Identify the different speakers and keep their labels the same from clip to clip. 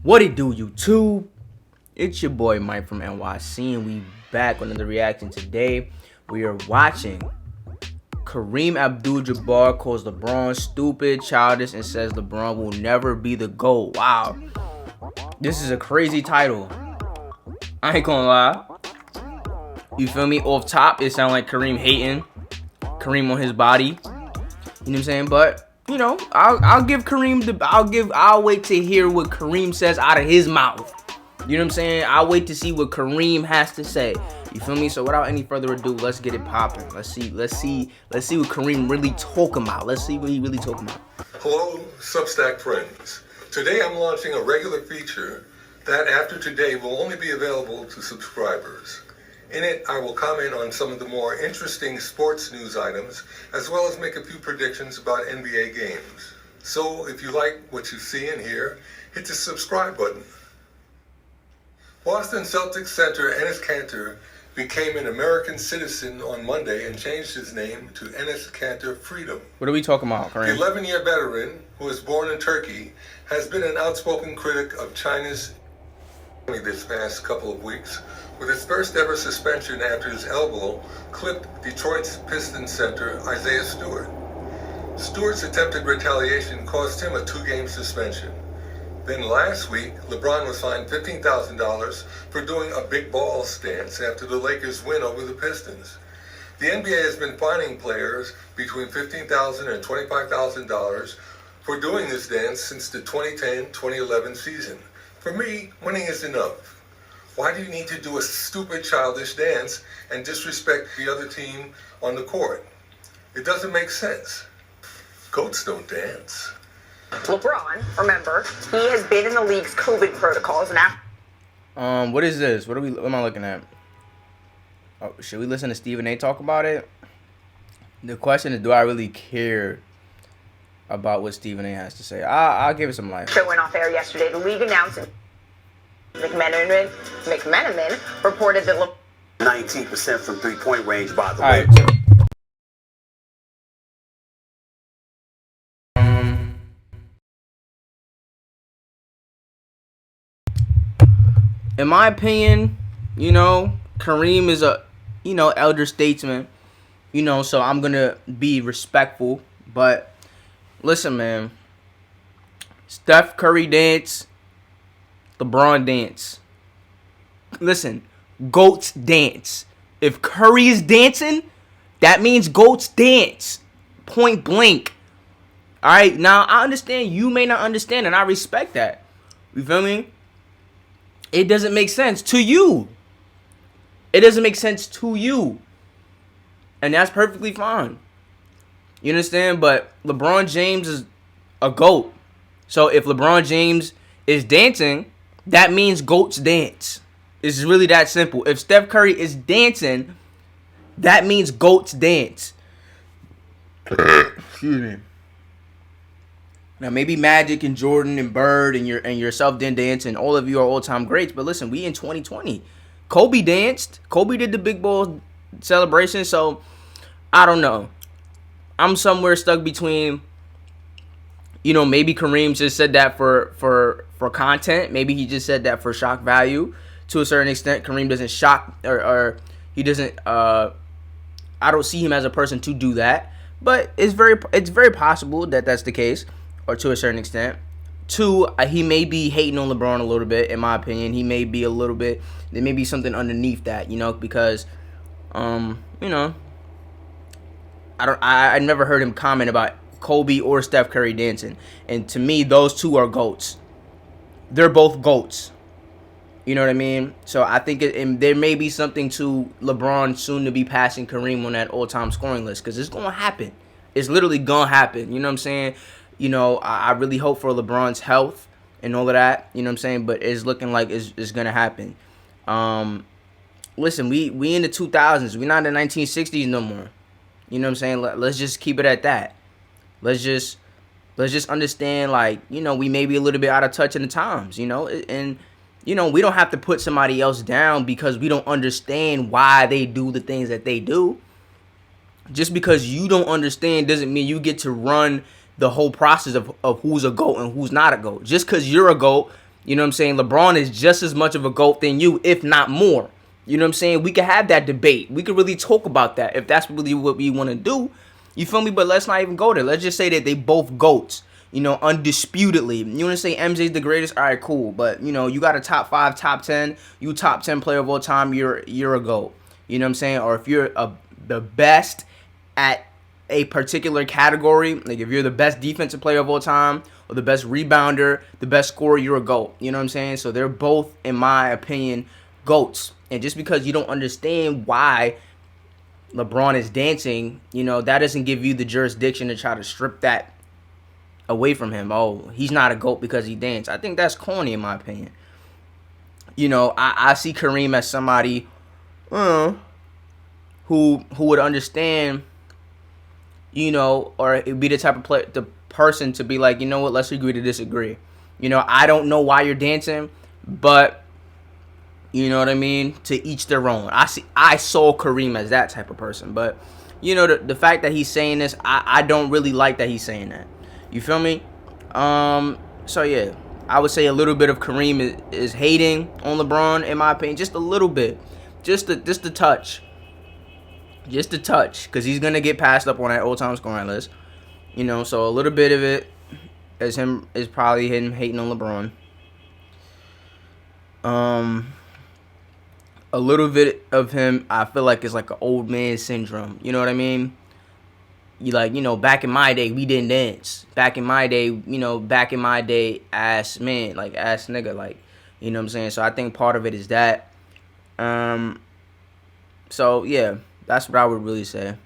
Speaker 1: What it do, YouTube? It's your boy Mike from NYC, and we back with another reaction. Today, we are watching Kareem Abdul-Jabbar calls LeBron stupid, childish, and says LeBron will never be the GOAT. Wow. This is a crazy title. I ain't gonna lie. You feel me? Off top, it sounds like Kareem hating. Kareem on his body. You know what I'm saying? But you know, I'll give Kareem I'll wait to hear what Kareem says out of his mouth. You know what I'm saying? I'll wait to see what Kareem has to say. You feel me? So without any further ado, let's get it popping. Let's see what Kareem really talking about. Let's see what he really talking about.
Speaker 2: Hello, Substack friends. Today I'm launching a regular feature that after today will only be available to subscribers. In it, I will comment on some of the more interesting sports news items, as well as make a few predictions about NBA games. So, if you like what you see and hear, hit the subscribe button. Boston Celtics center Enes Kanter became an American citizen on Monday and changed his name to Enes Kanter Freedom.
Speaker 1: What are we talking about, Kareem?
Speaker 2: The 11-year veteran, who was born in Turkey, has been an outspoken critic of China's this past couple of weeks, with his first ever suspension after his elbow clipped Detroit's Pistons center Isaiah Stewart. Stewart's attempted retaliation cost him a 2-game suspension. Then last week, LeBron was fined $15,000 for doing a big ball stance after the Lakers' win over the Pistons. The NBA has been fining players between $15,000 and $25,000 for doing this dance since the 2010-2011 season. For me, winning is enough. Why do you need to do a stupid, childish dance and disrespect the other team on the court? It doesn't make sense. Goats don't dance.
Speaker 3: LeBron, remember, he has been in the league's COVID protocols now.
Speaker 1: What is this? What am I looking at? Oh, should we listen to Stephen A talk about it? The question is, do I really care about what Stephen A has to say? I'll give it some life.
Speaker 3: Show went off air yesterday. The league announced McMenamin reported that
Speaker 4: 19% from three-point range, by the way.
Speaker 1: All right. In my opinion, you know, Kareem is a, elder statesman, so I'm going to be respectful. But listen, man, Steph Curry dance, LeBron dance. Listen, GOATs dance. If Curry is dancing, that means GOATs dance. Point blank. All right, now I understand you may not understand, and I respect that. You feel me? It doesn't make sense to you. It doesn't make sense to you. And that's perfectly fine. You understand? But LeBron James is a GOAT. So if LeBron James is dancing, that means GOATs dance. It's really that simple. If Steph Curry is dancing, that means GOATs dance. Excuse me. Now maybe Magic and Jordan and Bird and yourself didn't dance, and all of you are all-time greats. But listen, we in 2020. Kobe danced. Kobe did the big ball celebration. So I don't know. I'm somewhere stuck between. Maybe Kareem just said that for content. Maybe he just said that for shock value. To a certain extent, Kareem doesn't shock or he doesn't. I don't see him as a person to do that. But it's very possible that that's the case. Or to a certain extent. Two, he may be hating on LeBron a little bit, in my opinion. He may be a little bit. There may be something underneath that, because, I never heard him comment about Kobe or Steph Curry dancing. And to me, those two are GOATs. They're both GOATs. You know what I mean? So I think there may be something to LeBron soon to be passing Kareem on that all-time scoring list. Because it's going to happen. It's literally going to happen. You know what I'm saying? I really hope for LeBron's health and all of that. You know what I'm saying? But it's looking like it's going to happen. Listen, we in the 2000s. We're not in the 1960s no more. You know what I'm saying? Let's just keep it at that. Let's just understand, we may be a little bit out of touch in the times, and, we don't have to put somebody else down because we don't understand why they do the things that they do. Just because you don't understand doesn't mean you get to run the whole process of who's a GOAT and who's not a GOAT. Just because you're a GOAT You know what I'm saying? LeBron is just as much of a GOAT than you, if not more. You know what I'm saying? We could have that debate. We could really talk about that if that's really what we want to do. You feel me? But let's not even go there. Let's just say that they both GOATs. You know, undisputedly. You want to say MJ's the greatest? All right, cool. But, you know, you got a top 5, top 10. You top 10 player of all time, you're a GOAT. You know what I'm saying? Or if you're the best at a particular category, like if you're the best defensive player of all time, or the best rebounder, the best scorer, you're a GOAT. You know what I'm saying? So they're both, in my opinion, GOATs. And just because you don't understand why LeBron is dancing, you know, that doesn't give you the jurisdiction to try to strip that away from him. Oh, he's not a GOAT because he danced. I think that's corny, in my opinion. You know, I see Kareem as somebody who would understand, you know, or it'd be the type of the person to be like, you know what, let's agree to disagree. You know, I don't know why you're dancing, but you know what I mean? To each their own. I saw Kareem as that type of person, but you know, the fact that he's saying this, I don't really like that he's saying that. You feel me? So yeah, I would say a little bit of Kareem is hating on LeBron, in my opinion, just a little bit, just a touch. Just a touch, because he's going to get passed up on that all-time scoring list. You know, so a little bit of it is probably him hating on LeBron. A little bit of him, I feel like, is like an old man syndrome. You know what I mean? You like, you know, back in my day, we didn't dance. Back in my day, ass man, like ass nigga, like, you know what I'm saying? So I think part of it is that. So, yeah. That's what I would really say.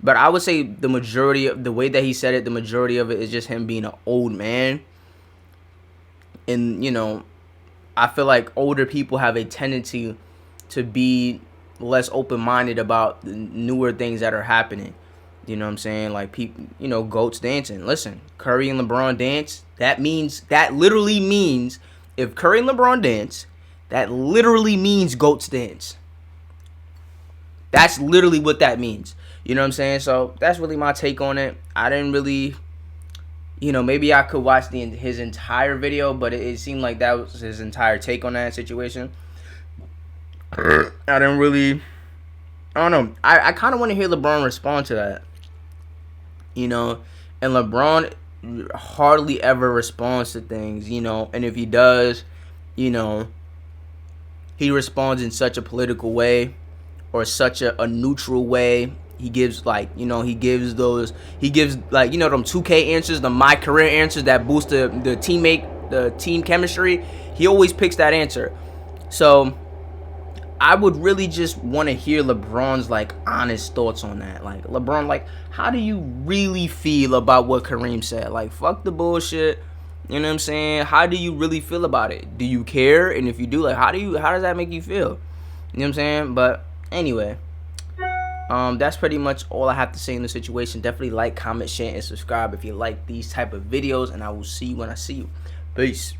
Speaker 1: But I would say the majority of the way that he said it, the majority of it is just him being an old man. And, you know, I feel like older people have a tendency to be less open-minded about the newer things that are happening. You know what I'm saying? Like, people, you know, GOATs dancing. Listen, Curry and LeBron dance. That literally means, if Curry and LeBron dance, that literally means GOATs dance. That's literally what that means. You know what I'm saying? So that's really my take on it. I didn't really, you know, maybe I could watch his entire video, but it seemed like that was his entire take on that situation. I don't know. I kind of want to hear LeBron respond to that. You know, and LeBron hardly ever responds to things, you know, and if he does, you know, he responds in such a political way. Or such a neutral way. He gives like, you know, he gives like, you know, them 2K answers, the my career answers that boost the team chemistry. He always picks that answer. So I would really just want to hear LeBron's like honest thoughts on that. Like, LeBron, like, how do you really feel about what Kareem said? Like, fuck the bullshit. You know what I'm saying? How do you really feel about it? Do you care? And if you do, like, how does that make you feel? You know what I'm saying? But anyway, that's pretty much all I have to say in the situation. Definitely like, comment, share, and subscribe if you like these type of videos, and I will see you when I see you. Peace.